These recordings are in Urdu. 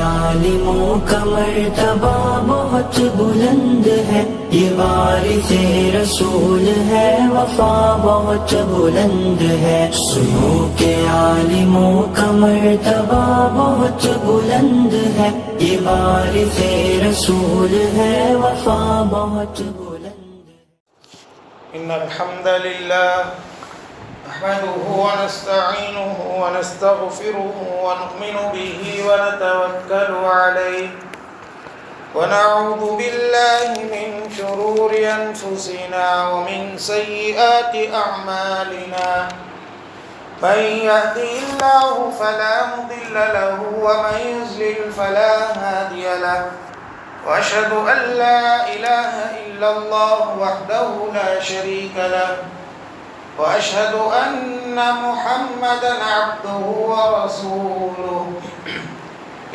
عالموں کا مرتبہ بہت بلند ہے، یہ وارث رسول ہے، وفا بہت بلند ہے۔ سنو کہ عالموں کا مرتبہ بہت بلند ہے، یہ وارث رسول ہے، وفا بہت بلند ہے۔ ان الحمد للہ نحمده ونستعینه ونستغفره ونؤمن به ونتوکل علیہ ونعوذ باللہ من شرور انفسنا ومن سیئات اعمالنا، من يهده الله فلا مضل له ومن يضلل فلا هادي له، واشهد ان لا اله الا الله وحده لا شريك له، واشهد ان محمدا عبده ورسوله۔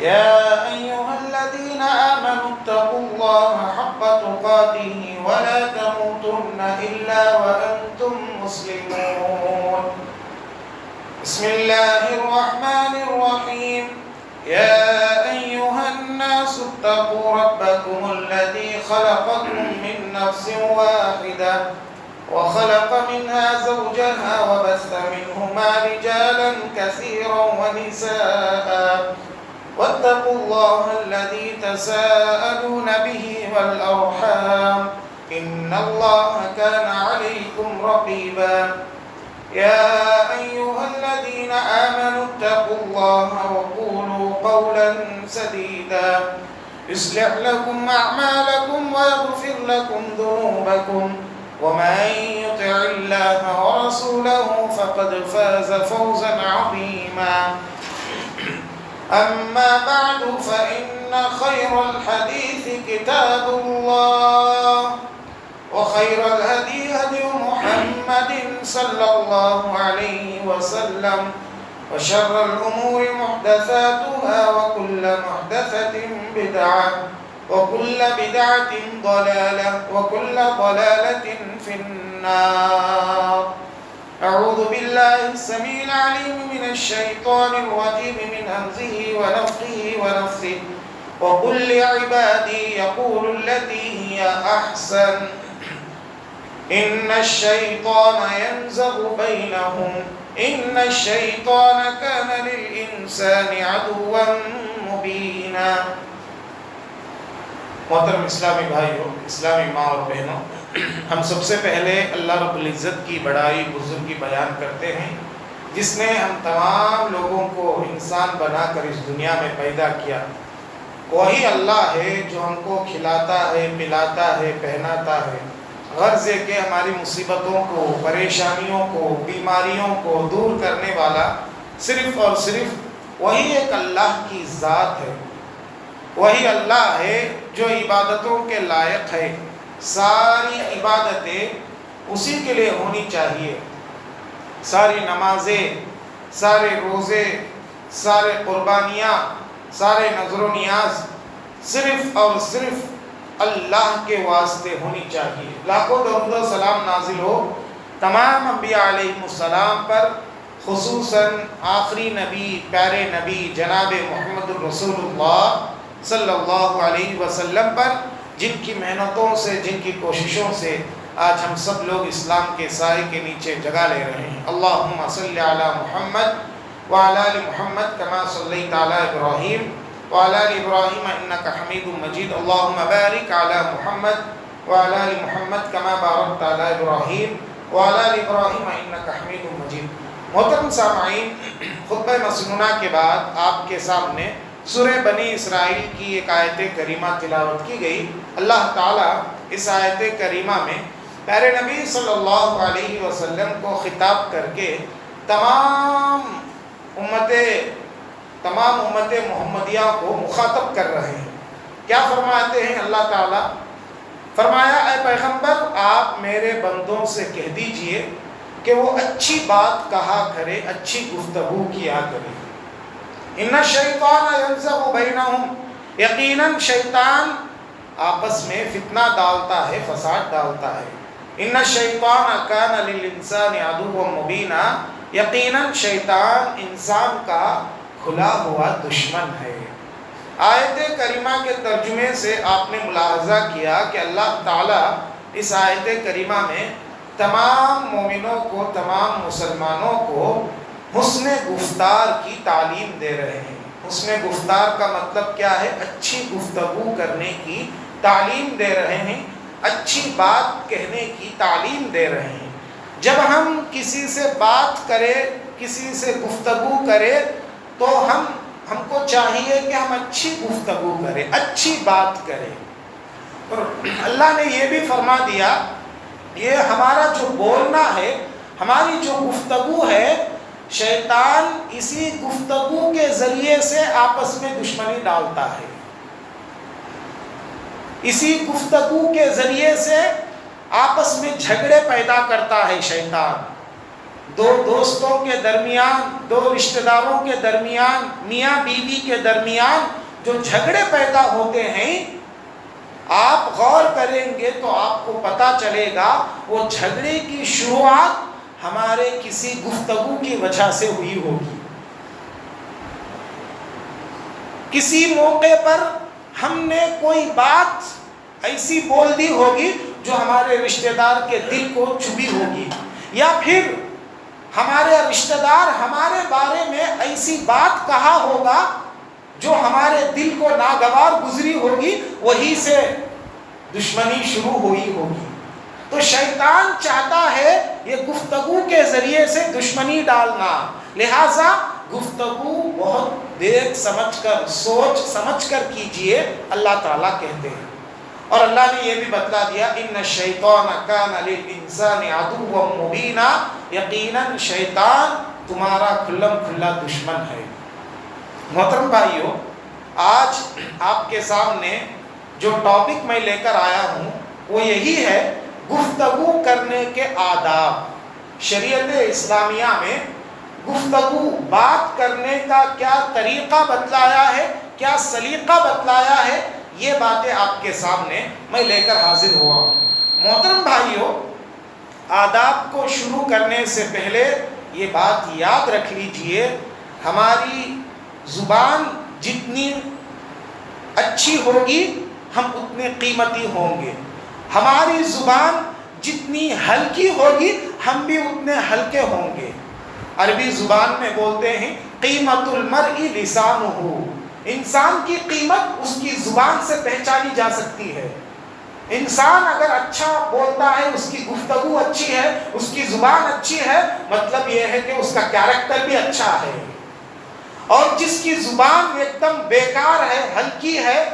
يا ايها الذين امنوا اتقوا الله حق تقاته ولا تموتن الا وانتم مسلمون۔ بسم الله الرحمن الرحيم۔ يا ايها الناس اتقوا ربكم الذي خلقكم من نفس واحدة وخلق منها زوجها وبث منهما رجالا كثيرا ونساء، واتقوا الله الذي تساءلون به والأرحام إن الله كان عليكم رقيبا۔ يا أيها الذين آمنوا اتقوا الله وقولوا قولا سديدا يصلح لكم أعمالكم ويغفر لكم ذنوبكم، ومن يطع الله ورسوله فقد فاز فوزا عظيما۔ أما بعد فإن خير الحديث كتاب الله، وخير الهدي هدي محمد صلى الله عليه وسلم، وشر الأمور محدثاتها وكل محدثة بدعة وكل بدعة ضلالة وكل ضلالة في النار۔ أعوذ بالله السميع العليم من الشيطان الرجيم من همزه ونفخه ونفثه، وقل لعبادي يقولوا التي هي أحسن إن الشيطان ينزغ بينهم إن الشيطان كان للإنسان عدوا مبينا۔ محترم اسلامی بھائیوں، اسلامی ماں اور بہنوں، ہم سب سے پہلے اللہ رب العزت کی بڑائی بزرگی بیان کرتے ہیں، جس نے ہم تمام لوگوں کو انسان بنا کر اس دنیا میں پیدا کیا۔ وہی اللہ ہے جو ہم کو کھلاتا ہے، پلاتا ہے، پہناتا ہے۔ غرض ہے کہ ہماری مصیبتوں کو، پریشانیوں کو، بیماریوں کو دور کرنے والا صرف اور صرف وہی ایک اللہ کی ذات ہے۔ وہی اللہ ہے جو عبادتوں کے لائق ہے۔ ساری عبادتیں اسی کے لیے ہونی چاہیے۔ ساری نمازیں، سارے روزے، سارے قربانیاں، سارے نذر و نیاز صرف اور صرف اللہ کے واسطے ہونی چاہیے۔ لاکھوں درود و سلام نازل ہو تمام انبیاء علیہ السلام پر، خصوصاً آخری نبی، پیارے نبی جناب محمد الرسول اللہ صلی اللہ علیہ وسلم پر، جن کی محنتوں سے، جن کی کوششوں سے آج ہم سب لوگ اسلام کے سائے کے نیچے جگہ لے رہے ہیں۔ اللہم صلی علی محمد وعلی آل محمد کما صلیت علی ابراہیم وعلی آل ابراہیم انک حمید مجید۔ اللہم بارک علی محمد وعلی آل محمد کما بارکت علی ابراہیم وعلی آل ابراہیم انک حمید مجید۔ محترم سامعین، خطبہ مسنونہ کے بعد آپ کے سامنے سورہ بنی اسرائیل کی ایک آیت کریمہ تلاوت کی گئی۔ اللہ تعالیٰ اس آیت کریمہ میں پیارے نبی صلی اللہ علیہ وسلم کو خطاب کر کے تمام امت محمدیہ کو مخاطب کر رہے ہیں۔ کیا فرماتے ہیں اللہ تعالیٰ؟ فرمایا، اے پیغمبر آپ میرے بندوں سے کہہ دیجئے کہ وہ اچھی بات کہا کرے، اچھی گفتگو کیا کرے۔ ان الشیطان ینزغ بینہم، یقیناً شیطان آپس میں فتنہ ڈالتا ہے، فساد ڈالتا ہے۔ ان الشیطان کان للانسان عدوا مبینا، یقیناً شیطان انسان کا کھلا ہوا دشمن ہے۔ آیت کریمہ کے ترجمے سے آپ نے ملاحظہ کیا کہ اللہ تعالیٰ اس آیت کریمہ میں تمام مومنوں کو، تمام مسلمانوں کو حسن گفتار کی تعلیم دے رہے ہیں۔ حسن گفتار کا مطلب کیا ہے؟ اچھی گفتگو کرنے کی تعلیم دے رہے ہیں، اچھی بات کہنے کی تعلیم دے رہے ہیں۔ جب ہم کسی سے بات کریں، کسی سے گفتگو کریں، تو ہم کو چاہیے کہ ہم اچھی گفتگو کریں، اچھی بات کریں۔ اور اللہ نے یہ بھی فرما دیا، یہ ہمارا جو بولنا ہے، ہماری جو گفتگو ہے، شیطان اسی گفتگو کے ذریعے سے آپس میں دشمنی ڈالتا ہے۔ اسی گفتگو کے ذریعے سے آپس میں جھگڑے پیدا کرتا ہے شیطان۔ دو دوستوں کے درمیان، دو رشتہ داروں کے درمیان، میاں بیوی کے درمیان جو جھگڑے پیدا ہوتے ہیں، آپ غور کریں گے تو آپ کو پتہ چلے گا وہ جھگڑے کی شروعات ہمارے کسی گفتگو کی وجہ سے ہوئی ہوگی۔ کسی موقع پر ہم نے کوئی بات ایسی بول دی ہوگی جو ہمارے رشتہ دار کے دل کو چبھی ہوگی، یا پھر ہمارے رشتہ دار ہمارے بارے میں ایسی بات کہا ہوگا جو ہمارے دل کو ناگوار گزری ہوگی، وہی سے دشمنی شروع ہوئی ہوگی۔ تو شیطان چاہتا ہے یہ گفتگو کے ذریعے سے دشمنی ڈالنا، لہٰذا گفتگو بہت دیکھ سمجھ کر، سوچ سمجھ کر کیجئے، اللہ تعالیٰ کہتے ہیں۔ اور اللہ نے یہ بھی بتلا دیا، ان الشیطان کان للانسان عدوا مبینا، یقیناً شیطان تمہارا کھلم کھلا دشمن ہے۔ محترم بھائیو، آج آپ کے سامنے جو ٹاپک میں لے کر آیا ہوں وہ یہی ہے، گفتگو کرنے کے آداب۔ شریعت اسلامیہ میں گفتگو، بات کرنے کا کیا طریقہ بتلایا ہے، کیا سلیقہ بتلایا ہے، یہ باتیں آپ کے سامنے میں لے کر حاضر ہوا ہوں۔ محترم بھائیو، آداب کو شروع کرنے سے پہلے یہ بات یاد رکھ لیجئے، ہماری زبان جتنی اچھی ہوگی ہم اتنے قیمتی ہوں گے، ہماری زبان جتنی ہلکی ہوگی ہم بھی اتنے ہلکے ہوں گے۔ عربی زبان میں بولتے ہیں قیمت المرء لسانہ، انسان کی قیمت اس کی زبان سے پہچانی جا سکتی ہے۔ انسان اگر اچھا بولتا ہے، اس کی گفتگو اچھی ہے، اس کی زبان اچھی ہے، مطلب یہ ہے کہ اس کا کیریکٹر بھی اچھا ہے۔ اور جس کی زبان ایک دم بیکار ہے، ہلکی ہے،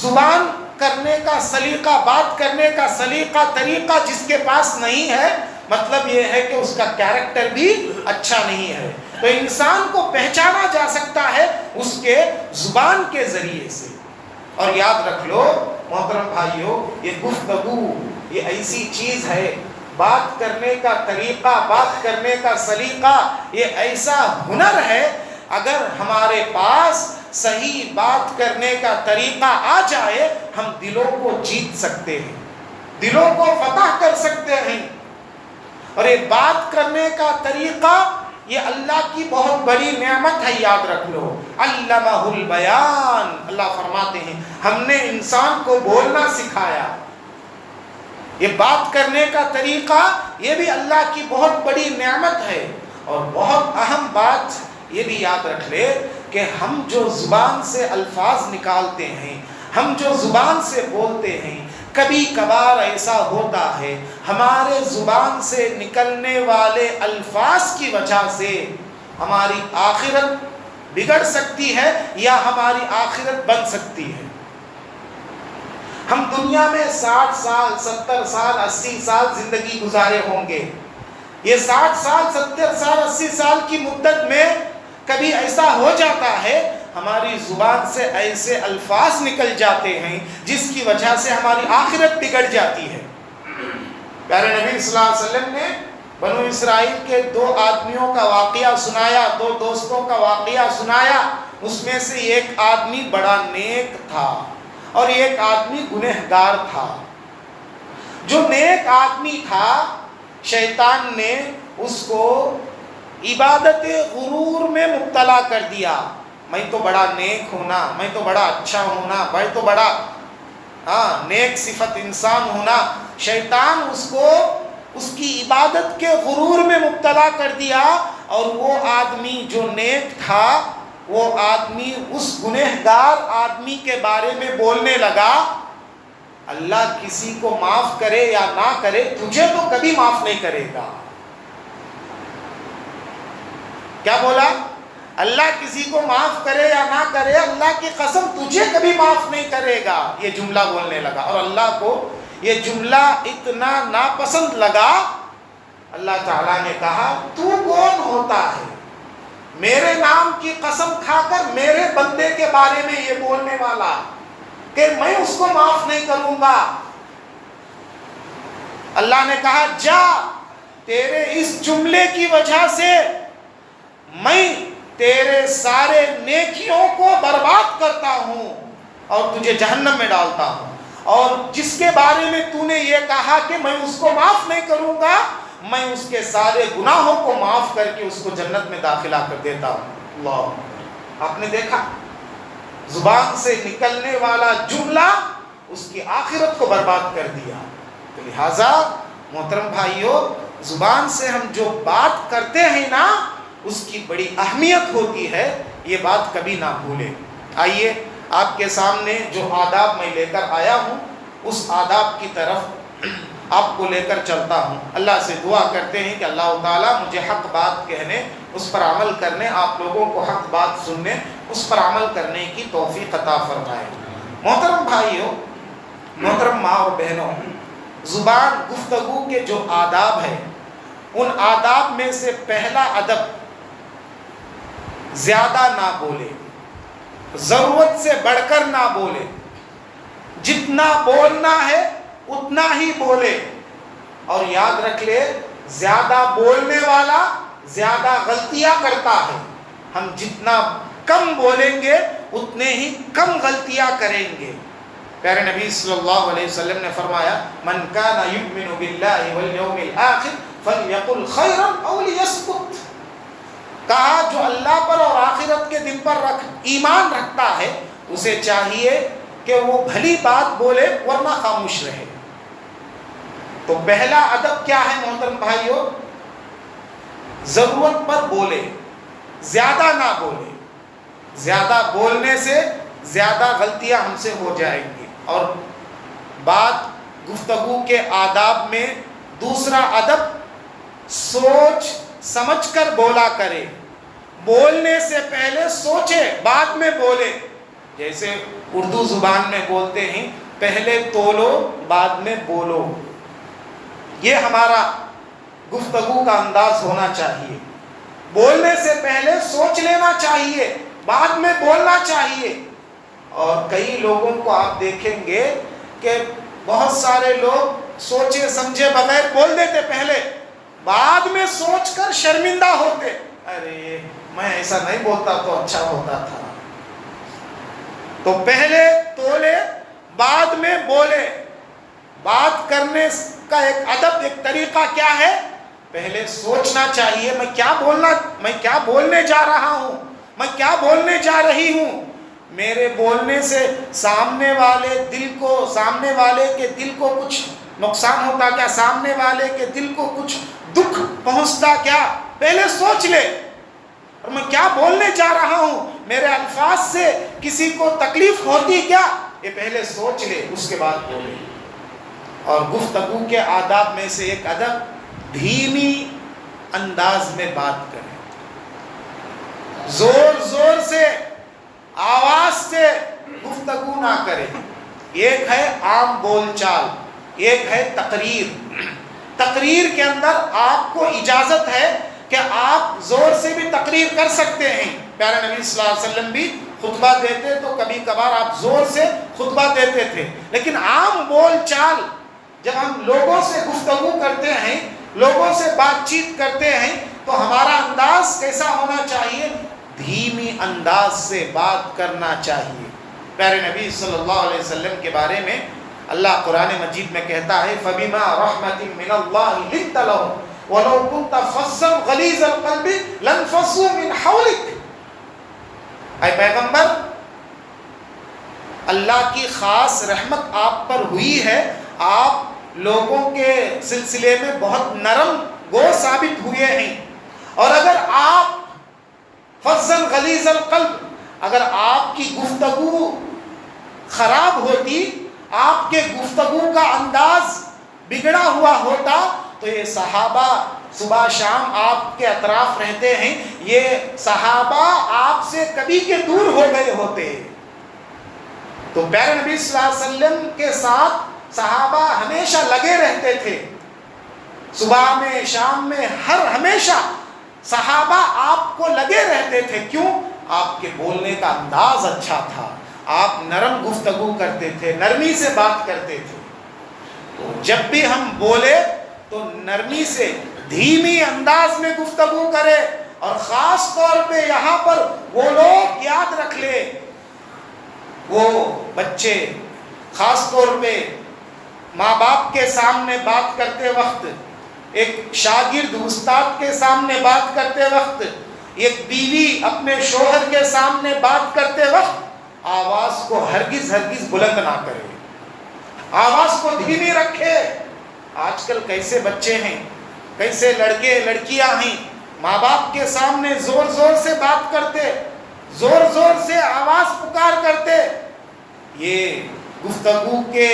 زبان کرنے کا سلیقہ، بات کرنے کا سلیقہ، طریقہ جس کے پاس نہیں ہے، مطلب یہ ہے کہ اس کا کیریکٹر بھی اچھا نہیں ہے۔ تو انسان کو پہچانا جا سکتا ہے اس کے زبان کے ذریعے سے۔ اور یاد رکھ لو محترم بھائیو، یہ گفتگو یہ ایسی چیز ہے، بات کرنے کا طریقہ، بات کرنے کا سلیقہ، یہ ایسا ہنر ہے، اگر ہمارے پاس صحیح بات کرنے کا طریقہ آ جائے، ہم دلوں کو جیت سکتے ہیں، دلوں کو فتح کر سکتے ہیں۔ اور یہ بات کرنے کا طریقہ یہ اللہ کی بہت بڑی نعمت ہے، یاد رکھ لو، علمہ البیان، اللہ فرماتے ہیں ہم نے انسان کو بولنا سکھایا۔ یہ بات کرنے کا طریقہ یہ بھی اللہ کی بہت بڑی نعمت ہے۔ اور بہت اہم بات یہ بھی یاد رکھ لے کہ ہم جو زبان سے الفاظ نکالتے ہیں، ہم جو زبان سے بولتے ہیں، کبھی کبھار ایسا ہوتا ہے ہمارے زبان سے نکلنے والے الفاظ کی وجہ سے ہماری آخرت بگڑ سکتی ہے یا ہماری آخرت بن سکتی ہے۔ ہم دنیا میں 60 سال، 70 سال، 80 سال زندگی گزارے ہوں گے۔ یہ 60 سال، 70 سال، 80 سال کی مدت میں کبھی ایسا ہو جاتا ہے ہماری زبان سے ایسے الفاظ نکل جاتے ہیں جس کی وجہ سے ہماری آخرت بگڑ جاتی ہے۔ پیارے نبی صلی اللہ علیہ وسلم نے بنو اسرائیل کے 2 آدمیوں کا واقعہ سنایا، 2 دوستوں کا واقعہ سنایا۔ اس میں سے ایک آدمی بڑا نیک تھا اور ایک آدمی گنہگار تھا۔ جو نیک آدمی تھا، شیطان نے اس کو عبادت غرور میں مبتلا کر دیا، میں تو بڑا نیک ہوں نا، میں تو بڑا اچھا ہوں نا، میں تو بڑا نیک صفت انسان ہوں نا، شیطان اس کو اس کی عبادت کے غرور میں مبتلا کر دیا، اور وہ آدمی جو نیک تھا وہ آدمی اس گنہگار آدمی کے بارے میں بولنے لگا، اللہ کسی کو معاف کرے یا نہ کرے تجھے تو کبھی معاف نہیں کرے گا۔ کیا بولا؟ اللہ کسی کو معاف کرے یا نہ کرے، اللہ کی قسم تجھے کبھی معاف نہیں کرے گا، یہ جملہ بولنے لگا۔ اور اللہ کو یہ جملہ اتنا ناپسند لگا، اللہ تعالیٰ نے کہا تو کون ہوتا ہے میرے نام کی قسم کھا کر میرے بندے کے بارے میں یہ بولنے والا کہ میں اس کو معاف نہیں کروں گا؟ اللہ نے کہا جا، تیرے اس جملے کی وجہ سے میں تیرے سارے نیکیوں کو برباد کرتا ہوں اور تجھے جہنم میں ڈالتا ہوں، اور جس کے بارے میں تو نے یہ کہا کہ میں اس کو معاف نہیں کروں گا، میں اس کے سارے گناہوں کو معاف کر کے اس کو جنت میں داخلہ کر دیتا ہوں۔ اللہ، آپ نے دیکھا زبان سے نکلنے والا جملہ اس کی آخرت کو برباد کر دیا۔ تو لہٰذا محترم بھائیوں، زبان سے ہم جو بات کرتے ہیں نا اس کی بڑی اہمیت ہوتی ہے، یہ بات کبھی نہ بھولیں۔ آئیے آپ کے سامنے جو آداب میں لے کر آیا ہوں اس آداب کی طرف آپ کو لے کر چلتا ہوں۔ اللہ سے دعا کرتے ہیں کہ اللہ تعالیٰ مجھے حق بات کہنے، اس پر عمل کرنے، آپ لوگوں کو حق بات سننے، اس پر عمل کرنے کی توفیق عطا فرمائے۔ محترم بھائیوں، محترم ماں اور بہنوں، زبان گفتگو کے جو آداب ہیں ان آداب میں سے پہلا ادب زیادہ نہ بولے، ضرورت سے بڑھ کر نہ بولے، جتنا بولنا ہے اتنا ہی بولے، اور یاد رکھ لے زیادہ بولنے والا زیادہ غلطیاں کرتا ہے۔ ہم جتنا کم بولیں گے اتنے ہی کم غلطیاں کریں گے۔ پیارے نبی صلی اللہ علیہ وسلم نے فرمایا من کان یؤمن باللہ والیوم الآخر فلیقل خیرا او لیسکت، کہا جو اللہ پر اور آخرت کے دن پر ایمان رکھتا ہے اسے چاہیے کہ وہ بھلی بات بولے ورنہ خاموش رہے۔ تو پہلا ادب کیا ہے محترم بھائیوں؟ ضرورت پر بولے، زیادہ نہ بولے، زیادہ بولنے سے زیادہ غلطیاں ہم سے ہو جائیں گی۔ اور بات گفتگو کے آداب میں دوسرا ادب سوچ سمجھ کر بولا کرے، بولنے سے پہلے سوچے بعد میں بولے۔ جیسے اردو زبان میں بولتے ہیں پہلے تولو بعد میں بولو، یہ ہمارا گفتگو کا انداز ہونا چاہیے۔ بولنے سے پہلے سوچ لینا چاہیے، بعد میں بولنا چاہیے۔ اور کئی لوگوں کو آپ دیکھیں گے کہ بہت سارے لوگ سوچے سمجھے بغیر بول دیتے پہلے، بعد میں سوچ کر شرمندہ ہوتے، ارے میں ایسا نہیں بولتا تو اچھا ہوتا تھا۔ تو پہلے تولے بعد میں بولے۔ بات کرنے کا ایک ادب، ایک طریقہ کیا ہے؟ پہلے سوچنا چاہیے میں کیا بولنے جا رہا ہوں، میں کیا بولنے جا رہی ہوں۔ میرے بولنے سے سامنے والے کے دل کو کچھ نقصان ہوتا کیا؟ سامنے والے کے دل کو کچھ دکھ پہنچتا کیا؟ پہلے سوچ لے، اور میں کیا بولنے جا رہا ہوں، میرے الفاظ سے کسی کو تکلیف ہوتی کیا؟ یہ پہلے سوچ لے، اس کے بعد بولے۔ اور گفتگو کے آداب میں سے ایک ادب دھیمی انداز میں بات کریں، زور زور سے آواز سے گفتگو نہ کریں۔ ایک ہے عام بول چال، ایک ہے تقریر۔ تقریر کے اندر آپ کو اجازت ہے کہ آپ زور سے بھی تقریر کر سکتے ہیں۔ پیارے نبی صلی اللہ علیہ وسلم بھی خطبہ دیتے تو کبھی کبھار آپ زور سے خطبہ دیتے تھے، لیکن عام بول چال جب ہم لوگوں سے گفتگو کرتے ہیں، لوگوں سے بات چیت کرتے ہیں تو ہمارا انداز کیسا ہونا چاہیے؟ دھیمی انداز سے بات کرنا چاہیے۔ پیارے نبی صلی اللہ علیہ وسلم کے بارے میں اللہ قرآن مجید میں کہتا ہے فَبِمَا رَحْمَةٍ مِّنَ اللَّهِ لِنْتَ لَهُمْ وَلَوْ كُنْتَ فَظًّا غَلِيظَ الْقَلْبِ لَانفَضُّوا مِنْ حَوْلِكَ۔ اے پیغمبر، اللہ کی خاص رحمت آپ پر ہوئی ہے، آپ لوگوں کے سلسلے میں بہت نرم گو ثابت ہوئے ہیں، اور اگر آپ فظًا غلیظ القلب، اگر آپ کی گفتگو خراب ہوتی، آپ کے گفتگو کا انداز بگڑا ہوا ہوتا، تو یہ صحابہ صبح شام آپ کے اطراف رہتے ہیں، یہ صحابہ آپ سے کبھی کے دور ہو گئے ہوتے۔ تو پیارے نبی صلی اللہ علیہ وسلم کے ساتھ صحابہ ہمیشہ لگے رہتے تھے، صبح میں شام میں ہمیشہ صحابہ آپ کو لگے رہتے تھے۔ کیوں؟ آپ کے بولنے کا انداز اچھا تھا، آپ نرم گفتگو کرتے تھے، نرمی سے بات کرتے تھے۔ تو جب بھی ہم بولے تو نرمی سے دھیمی انداز میں گفتگو کرے، اور خاص طور پہ یہاں پر وہ لوگ یاد رکھ لے، وہ بچے خاص طور پہ ماں باپ کے سامنے بات کرتے وقت، ایک شاگرد استاد کے سامنے بات کرتے وقت، ایک بیوی اپنے شوہر کے سامنے بات کرتے وقت آواز کو ہرگز بلند نہ کرے، آواز کو دھیمی رکھے۔ آج کل کیسے بچے ہیں، کیسے لڑکے لڑکیاں ہیں، ماں باپ کے سامنے زور زور سے بات کرتے، زور زور سے آواز پکار کرتے، یہ گفتگو کے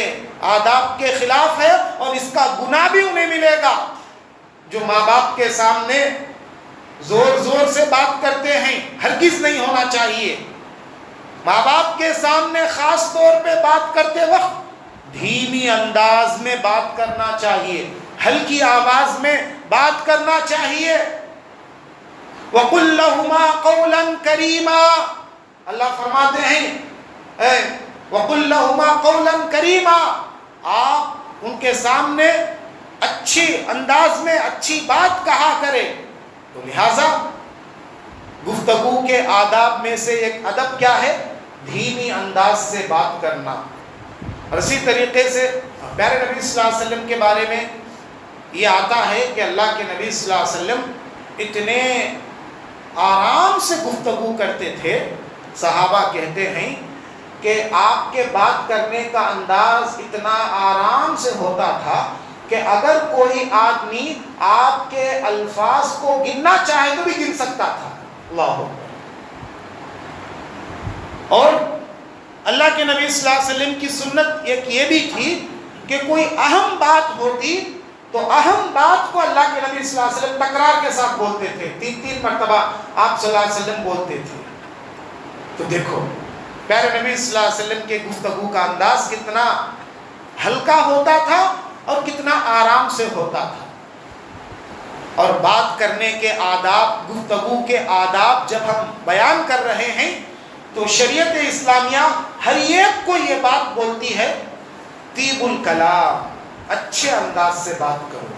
آداب کے خلاف ہے، اور اس کا گناہ بھی انہیں ملے گا جو ماں باپ کے سامنے زور زور سے بات کرتے ہیں۔ ہرگز نہیں ہونا چاہیے۔ ماں باپ کے سامنے خاص طور پہ بات کرتے وقت دھیمی انداز میں بات کرنا چاہیے، ہلکی آواز میں بات کرنا چاہیے۔ وَقُلْ لَهُمَا قَوْلًا كَرِيمًا، اللہ فرماتے ہیں وَقُلْ لَهُمَا قَوْلًا كَرِيمًا، آپ ان کے سامنے اچھی انداز میں اچھی بات کہا کرے۔ تو لہذا گفتگو کے آداب میں سے ایک ادب کیا ہے؟ دھیمی انداز سے بات کرنا۔ اور اسی طریقے سے پیارے نبی صلی اللہ علیہ وسلم کے بارے میں یہ آتا ہے کہ اللہ کے نبی صلی اللہ علیہ وسلم اتنے آرام سے گفتگو کرتے تھے، صحابہ کہتے ہیں کہ آپ کے بات کرنے کا انداز اتنا آرام سے ہوتا تھا کہ اگر کوئی آدمی آپ کے الفاظ کو گننا چاہے تو بھی گن سکتا تھا۔ اللہ اکبر۔ اور اللہ کے نبی صلی اللہ علیہ وسلم کی سنت ایک یہ بھی تھی کہ کوئی اہم بات ہوتی تو اہم بات کو اللہ کے نبی صلی اللہ علیہ وسلم تکرار کے ساتھ بولتے تھے، 3 مرتبہ آپ صلی اللہ علیہ وسلم بولتے تھے۔ تو دیکھو پیارے نبی صلی اللہ علیہ وسلم کے گفتگو کا انداز کتنا ہلکا ہوتا تھا اور کتنا آرام سے ہوتا تھا۔ اور بات کرنے کے آداب، گفتگو کے آداب جب ہم بیان کر رہے ہیں تو شریعت اسلامیہ ہر ایک کو یہ بات بولتی ہے، طیب الکلام، اچھے انداز سے بات کرو۔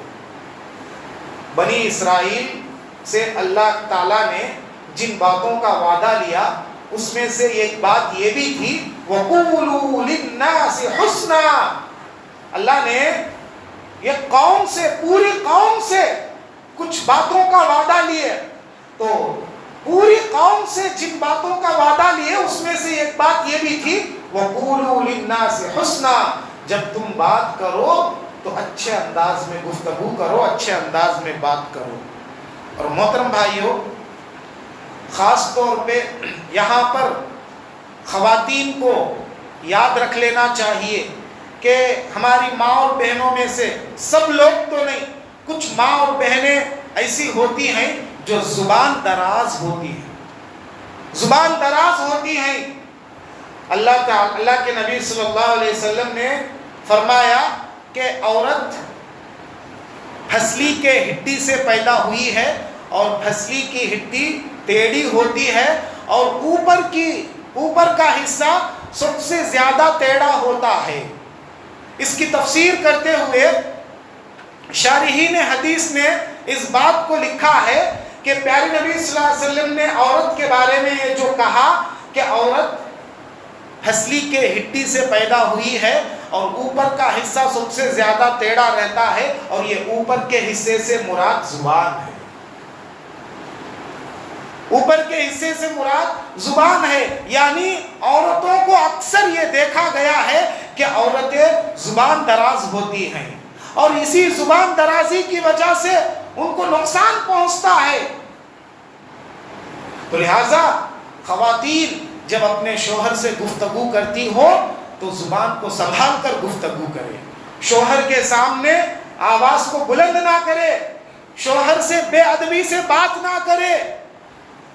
بنی اسرائیل سے اللہ تعالیٰ نے جن باتوں کا وعدہ لیا اس میں سے ایک بات یہ بھی تھی، وَقُولُوا لِلنَّاسِ حُسْنًا، اللہ نے یہ قوم سے، پوری قوم سے کچھ باتوں کا وعدہ لیے، تو پوری قوم سے جن باتوں کا وعدہ لیے اس میں سے ایک بات یہ بھی تھی، وَقُولُوا لِلنَّاسِ حُسْنًا، جب تم بات کرو تو اچھے انداز میں گفتگو کرو، اچھے انداز میں بات کرو۔ اور محترم بھائیو، خاص طور پہ یہاں پر خواتین کو یاد رکھ لینا چاہیے کہ ہماری ماں اور بہنوں میں سے سب لوگ تو نہیں، کچھ ماں اور بہنیں ایسی ہوتی ہیں جو زبان دراز ہوتی ہیں، زبان دراز ہوتی ہیں۔ اللہ کے نبی صلی اللہ علیہ وسلم نے فرمایا کہ عورت پھسلی کے ہڈی سے پیدا ہوئی ہے، اور پھسلی کی ہڈی ٹیڑھی ہوتی ہے، اور اوپر کا حصہ سب سے زیادہ ٹیڑھا ہوتا ہے۔ اس کی تفسیر کرتے ہوئے شارحین حدیث نے اس بات کو لکھا ہے کہ پیارے نبی صلی اللہ علیہ وسلم نے عورت کے بارے میں یہ جو کہا کہ عورت پھسلی کے ہڈی سے پیدا ہوئی ہے اور اوپر کا حصہ سب سے زیادہ ٹیڑھا رہتا ہے، اور یہ اوپر کے حصے سے مراد زبان ہے۔ اوپر کے حصے سے مراد زبان ہے، یعنی عورتوں کو اکثر یہ دیکھا گیا ہے کہ عورتیں زبان دراز ہوتی ہیں، اور اسی زبان درازی کی وجہ سے ان کو نقصان پہنچتا ہے۔ تو لہذا خواتین جب اپنے شوہر سے گفتگو کرتی ہو تو زبان کو سنبھال کر گفتگو کرے، شوہر کے سامنے آواز کو بلند نہ کرے، شوہر سے بے ادبی سے بات نہ کرے،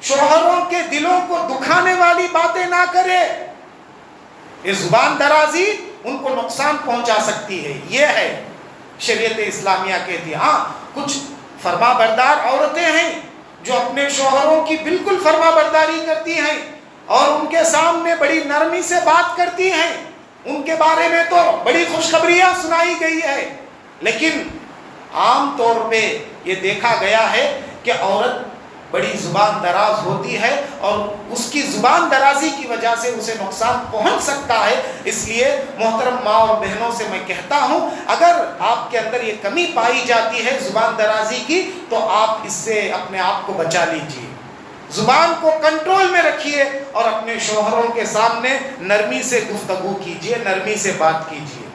شوہروں کے دلوں کو دکھانے والی باتیں نہ کرے۔ یہ زبان درازی ان کو نقصان پہنچا سکتی ہے، یہ ہے شریعت اسلامیہ کہتی ہے۔ ہاں، کچھ فرما بردار عورتیں ہیں جو اپنے شوہروں کی بالکل فرما برداری کرتی ہیں اور ان کے سامنے بڑی نرمی سے بات کرتی ہیں، ان کے بارے میں تو بڑی خوشخبریاں سنائی گئی ہے، لیکن عام طور پہ یہ دیکھا گیا ہے کہ عورت بڑی زبان دراز ہوتی ہے اور اس کی زبان درازی کی وجہ سے اسے نقصان پہنچ سکتا ہے۔ اس لیے محترم ماں اور بہنوں سے میں کہتا ہوں، اگر آپ کے اندر یہ کمی پائی جاتی ہے زبان درازی کی تو آپ اس سے اپنے آپ کو بچا لیجئے، زبان کو کنٹرول میں رکھیے اور اپنے شوہروں کے سامنے نرمی سے گفتگو کیجئے، نرمی سے بات کیجئے۔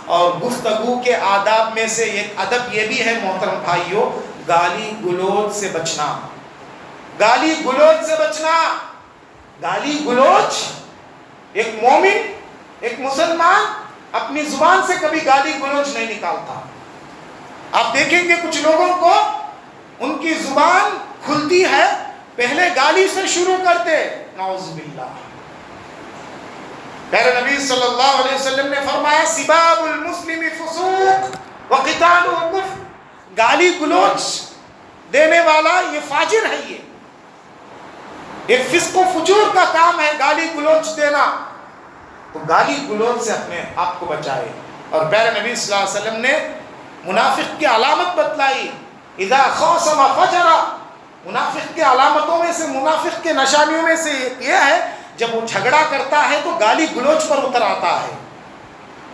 اور گفتگو کے آداب میں سے ایک ادب یہ بھی ہے محترم بھائیوں، گالی گلوچ سے بچنا، گالی گلوچ سے بچنا۔ گالی گلوچ، ایک مومن، ایک مسلمان اپنی زبان سے کبھی گالی گلوچ نہیں نکالتا۔ آپ دیکھیں گے کچھ لوگوں کو ان کی زبان کھلتی ہے پہلے گالی سے شروع کرتے، نعوذ باللہ۔ پیارے نبی صلی اللہ علیہ وسلم نے فرمایا سباب المسلم فسوق وقتالہ کفر، گالی گلوچ دینے والا یہ فاجر ہے، یہ فسق و فجور کا کام ہے گالی گلوچ دینا۔ تو گالی گلوچ سے اپنے آپ کو بچائے۔ اور پیارے نبی صلی اللہ علیہ وسلم نے منافق کی علامت بتلائی، اذا خاصم فجر، منافق کے علامتوں میں سے، منافق کے نشانیوں میں سے یہ ہے جب وہ جھگڑا کرتا ہے تو گالی گلوچ پر اتر آتا ہے۔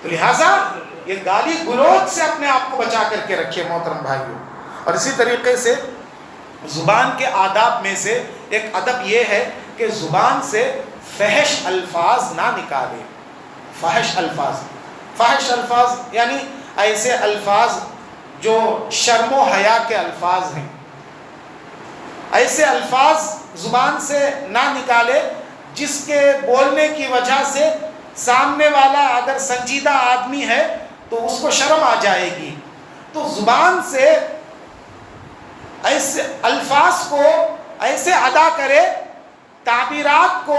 تو لہٰذا یہ گالی گلوچ سے اپنے آپ کو بچا کر کے رکھیے محترم بھائیوں۔ اور اسی طریقے سے زبان کے آداب میں سے ایک ادب یہ ہے کہ زبان سے فحش الفاظ نہ نکالے۔ فحش الفاظ، فحش الفاظ یعنی ایسے الفاظ جو شرم و حیا کے الفاظ ہیں، ایسے الفاظ زبان سے نہ نکالے جس کے بولنے کی وجہ سے سامنے والا اگر سنجیدہ آدمی ہے تو اس کو شرم آ جائے گی۔ تو زبان سے ایسے الفاظ کو ایسے ادا کرے، تعبیرات کو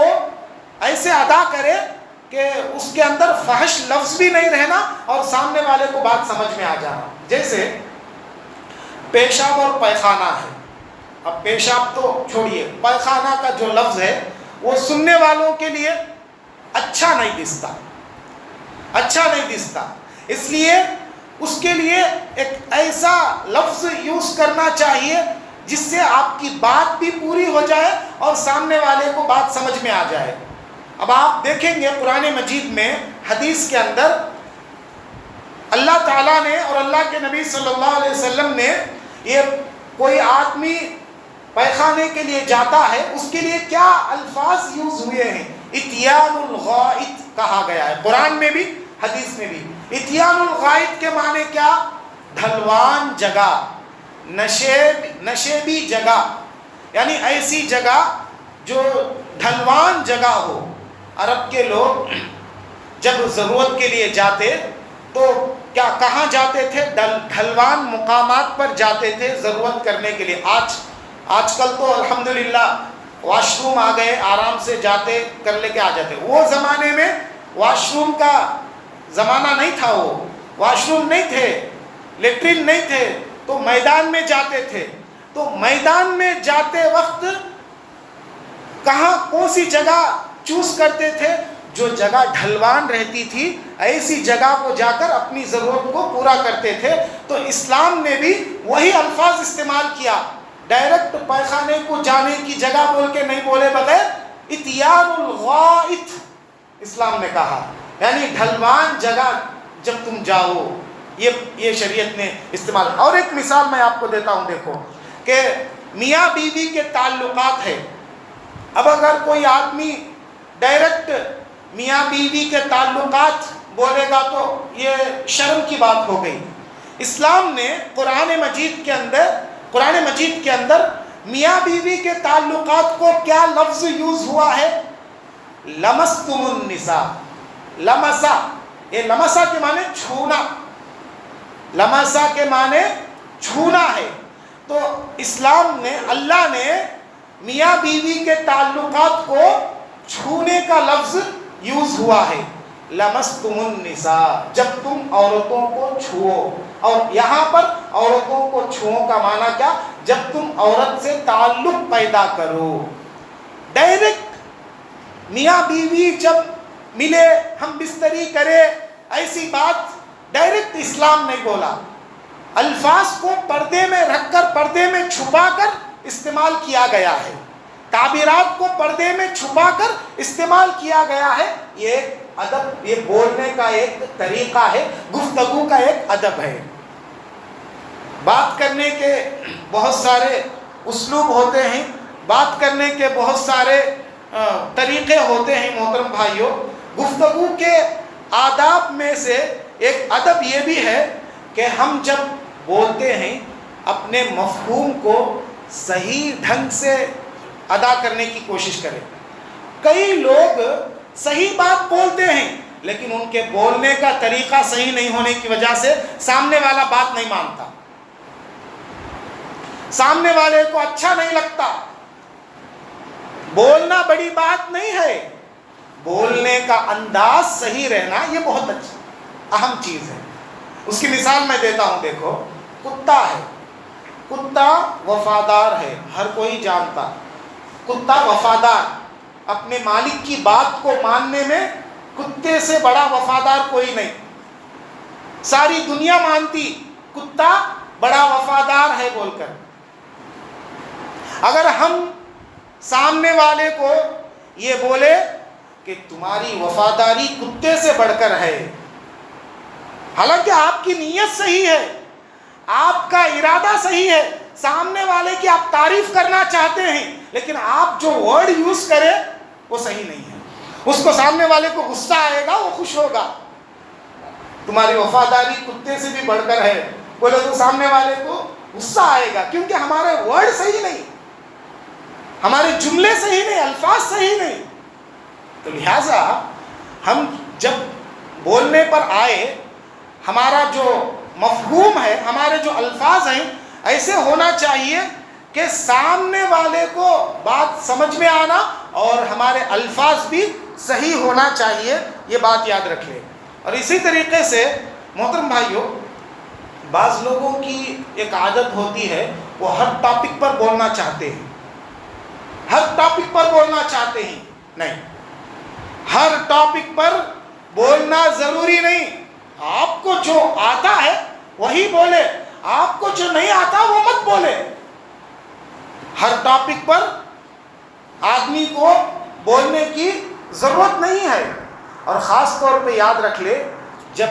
ایسے ادا کرے کہ اس کے اندر فحش لفظ بھی نہیں رہنا اور سامنے والے کو بات سمجھ میں آ جانا۔ جیسے پیشاب اور پیخانہ ہے، اب پیشاب تو چھوڑیے، پیخانہ کا جو لفظ ہے وہ سننے والوں کے لیے اچھا نہیں دستا، اچھا نہیں دستا، اس لیے اس کے لیے ایک ایسا لفظ یوز کرنا چاہیے جس سے آپ کی بات بھی پوری ہو جائے اور سامنے والے کو بات سمجھ میں آ جائے۔ اب آپ دیکھیں گے قرآن مجید میں، حدیث کے اندر اللہ تعالیٰ نے اور اللہ کے نبی صلی اللہ علیہ وسلم نے، یہ کوئی آدمی پیخانے کے لیے جاتا ہے اس کے لیے کیا الفاظ یوز ہوئے ہیں؟ اتیان الغائط کہا گیا ہے قرآن میں بھی حدیث میں بھی۔ اتیان الغائط کے معنی کیا؟ ڈھلوان جگہ، نشیبی جگہ، یعنی ایسی جگہ جو ڈھلوان جگہ ہو۔ عرب کے لوگ جب ضرورت کے لیے جاتے تو کیا کہاں جاتے تھے؟ ڈھلوان مقامات پر جاتے تھے ضرورت کرنے کے لیے۔ آج کل تو الحمدللہ واش روم آ گئے، آرام سے جاتے کر لے کے آ جاتے۔ وہ زمانے میں واش روم کا زمانہ نہیں تھا، وہ واش روم نہیں تھے، لیٹرین نہیں تھے، تو میدان میں جاتے تھے۔ تو میدان میں جاتے وقت کہاں کون سی جگہ چوز کرتے تھے؟ جو جگہ ڈھلوان رہتی تھی ایسی جگہ کو جا کر اپنی ضرورت کو پورا کرتے تھے۔ تو اسلام نے بھی وہی الفاظ استعمال کیا، ڈائریکٹ پیخانے کو جانے کی جگہ بول کے نہیں بولے بغیر اتیان الغائط اسلام نے کہا، یعنی ڈھلوان جگہ جب تم جاؤ، یہ شریعت نے استعمال۔ اور ایک مثال میں آپ کو دیتا ہوں، دیکھو کہ میاں بیوی کے تعلقات ہے. اب اگر کوئی آدمی ڈائریکٹ میاں بیوی کے تعلقات بولے گا تو یہ شرم کی بات ہو گئی. اسلام نے قرآن مجید کے اندر میاں بیوی کے تعلقات کو کیا لفظ یوز ہوا ہے؟ لمستم النساء. لمسا، یہ لمسا کے معنی چھونا، لمسا کے معنی چھونا ہے. تو اسلام نے، اللہ نے میاں بیوی کے تعلقات کو چھونے کا لفظ یوز ہوا ہے. لمستم النساء، جب تم عورتوں کو چھو. اور یہاں پر عورتوں کو چھو کا معنی کیا؟ جب تم عورت سے تعلق پیدا کرو. ڈائریکٹ میاں بیوی جب ملے، ہم بستری کرے، ایسی بات ڈائریکٹ اسلام نہیں بولا. الفاظ کو پردے میں رکھ کر، پردے میں چھپا کر استعمال کیا گیا ہے. تعبیرات کو پردے میں چھپا کر استعمال کیا گیا ہے. یہ ایک ادب، یہ بولنے کا ایک طریقہ ہے، گفتگو کا ایک ادب ہے. بات کرنے کے بہت سارے اسلوب ہوتے ہیں، بات کرنے کے بہت سارے طریقے ہوتے ہیں. محترم بھائیوں، گفتگو کے آداب میں سے ایک ادب یہ بھی ہے کہ ہم جب بولتے ہیں اپنے مفہوم کو صحیح ڈھنگ سے ادا کرنے کی کوشش کریں. کئی لوگ صحیح بات بولتے ہیں لیکن ان کے بولنے کا طریقہ صحیح نہیں ہونے کی وجہ سے سامنے والا بات نہیں مانتا، سامنے والے کو اچھا نہیں لگتا. بولنا بڑی بات نہیں ہے، بولنے کا انداز صحیح رہنا یہ بہت اہم چیز ہے. اس کی مثال میں دیتا ہوں. دیکھو، کتا ہے، کتا وفادار ہے، ہر کوئی جانتا. کتا وفادار، اپنے مالک کی بات کو ماننے میں کتے سے بڑا وفادار کوئی نہیں. ساری دنیا مانتی کتا بڑا وفادار ہے بول کر. اگر ہم سامنے والے کو یہ بولے کہ تمہاری وفاداری کتے سے بڑھ کر ہے، حالانکہ آپ کی نیت صحیح ہے، آپ کا ارادہ صحیح ہے، سامنے والے کی آپ تعریف کرنا چاہتے ہیں، لیکن آپ جو ورڈ یوز کریں وہ صحیح نہیں ہے. اس کو سامنے والے کو غصہ آئے گا، وہ خوش ہوگا. تمہاری وفاداری کتے سے بھی بڑھ کر ہے بولے تو سامنے والے کو غصہ آئے گا، کیونکہ ہمارے ورڈ صحیح نہیں، ہمارے جملے صحیح نہیں، الفاظ صحیح نہیں. تو لہٰذا ہم جب بولنے پر آئے، ہمارا جو مفہوم ہے، ہمارے جو الفاظ ہیں، ایسے ہونا چاہیے کہ سامنے والے کو بات سمجھ میں آنا اور ہمارے الفاظ بھی صحیح ہونا چاہیے. یہ بات یاد رکھ لیں. اور اسی طریقے سے محترم بھائیوں، بعض لوگوں کی ایک عادت ہوتی ہے، وہ ہر ٹاپک پر بولنا چاہتے ہیں، ہر ٹاپک پر بولنا چاہتے ہیں. نہیں، ہر ٹاپک پر بولنا ضروری نہیں. آپ کو جو آتا ہے وہی بولے، آپ کو جو نہیں آتا وہ مت بولے. ہر ٹاپک پر آدمی کو بولنے کی ضرورت نہیں ہے. اور خاص طور پہ یاد رکھ لے، جب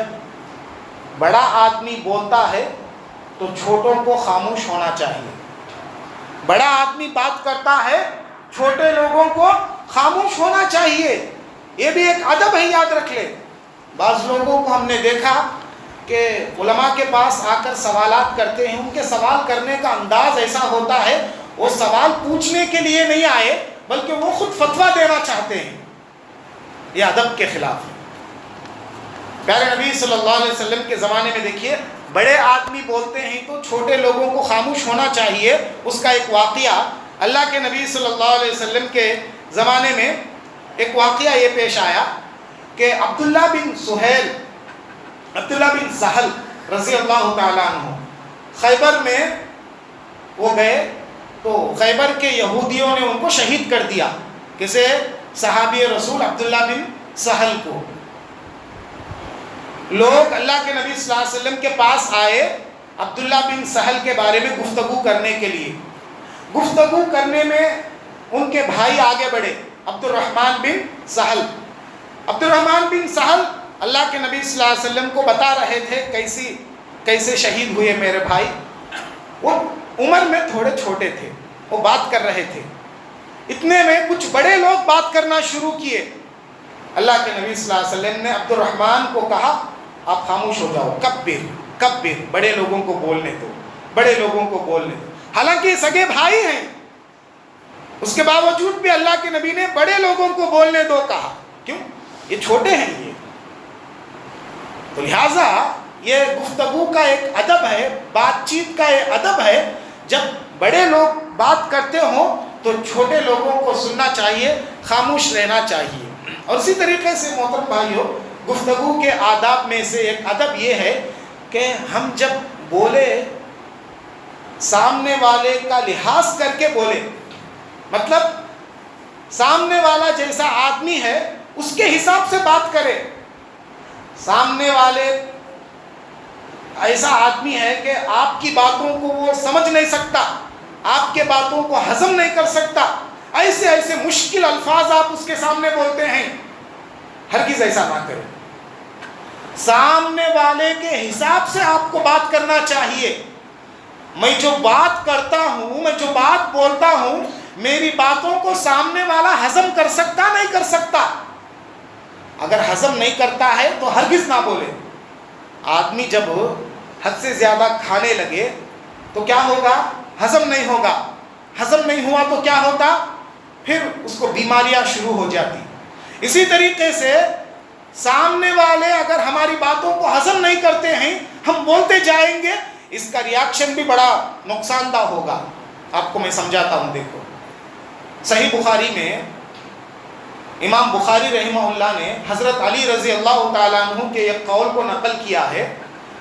بڑا آدمی بولتا ہے تو چھوٹوں کو خاموش ہونا چاہیے. بڑا آدمی بات کرتا ہے، چھوٹے لوگوں کو خاموش ہونا چاہیے. یہ بھی ایک ادب ہے، یاد رکھ لے. بعض لوگوں کو ہم نے دیکھا کہ علماء کے پاس آ کر سوالات کرتے ہیں، ان کے سوال کرنے کا انداز ایسا ہوتا ہے، وہ سوال پوچھنے کے لیے نہیں آئے بلکہ وہ خود فتویٰ دینا چاہتے ہیں. یہ ادب کے خلاف ہے. پیارے نبی صلی اللہ علیہ وسلم کے زمانے میں دیکھیے، بڑے آدمی بولتے ہیں تو چھوٹے لوگوں کو خاموش ہونا چاہیے. اس کا ایک واقعہ اللہ کے نبی صلی اللہ علیہ وسلم کے زمانے میں ایک واقعہ یہ پیش آیا کہ عبداللہ بن سہل رضی اللہ تعالیٰ عنہ خیبر میں وہ گئے تو خیبر کے یہودیوں نے ان کو شہید کر دیا. کسے؟ صحابی رسول عبداللہ بن سہل کو. لوگ اللہ کے نبی صلی اللہ علیہ وسلم کے پاس آئے عبداللہ بن سہل کے بارے میں گفتگو کرنے کے لیے. گفتگو کرنے میں ان کے بھائی آگے بڑھے، عبد الرحمن بن سہل. عبد الرحمن بن سہل اللہ کے نبی صلی اللہ علیہ وسلم کو بتا رہے تھے کیسے شہید ہوئے میرے بھائی. وہ عمر میں تھوڑے چھوٹے تھے، وہ بات کر رہے تھے. اتنے میں کچھ بڑے لوگ بات کرنا شروع کیے. اللہ کے نبی صلی اللہ علیہ وسلم نے عبد الرحمن کو کہا آپ خاموش ہو جاؤ، کبر، بڑے لوگوں کو بولنے دو، بڑے لوگوں کو بولنے دو. حالانکہ سگے بھائی ہیں، اس کے باوجود بھی اللہ کے نبی نے بڑے لوگوں کو بولنے دو کہا. کیوں؟ یہ چھوٹے ہیں. یہ تو لہٰذا یہ گفتگو کا ایک ادب ہے، بات چیت کا ایک ادب ہے. جب بڑے لوگ بات کرتے ہوں تو چھوٹے لوگوں کو سننا چاہیے، خاموش رہنا چاہیے. اور اسی طریقے سے محترم بھائیو، گفتگو کے آداب میں سے ایک ادب یہ ہے کہ ہم جب بولے سامنے والے کا لحاظ کر کے بولے. مطلب سامنے والا جیسا آدمی ہے اس کے حساب سے بات کرے. سامنے والے ایسا آدمی ہے کہ آپ کی باتوں کو وہ سمجھ نہیں سکتا، آپ کے باتوں کو ہضم نہیں کر سکتا، ایسے مشکل الفاظ آپ اس کے سامنے بولتے ہیں. ہرگز ایسا نہ کریں. سامنے والے کے حساب سے آپ کو بات کرنا چاہیے. میں جو بات کرتا ہوں، میں جو بات بولتا ہوں، میری باتوں کو سامنے والا ہضم کر سکتا نہیں کر سکتا. اگر ہضم نہیں کرتا ہے تو ہرگز نہ بولے. آدمی جب حد سے زیادہ کھانے لگے تو کیا ہوگا؟ ہضم نہیں ہوگا. ہضم نہیں ہوا تو کیا ہوتا؟ پھر اس کو بیماریاں شروع ہو جاتی. اسی طریقے سے سامنے والے اگر ہماری باتوں کو ہضم نہیں کرتے ہیں، ہم بولتے جائیں گے، اس کا ریاکشن بھی بڑا نقصان دہ ہوگا. آپ کو میں سمجھاتا ہوں. دیکھو، صحیح بخاری میں امام بخاری رحمہ اللہ نے حضرت علی رضی اللہ تعالیٰ عنہ کے ایک قول کو نقل کیا ہے.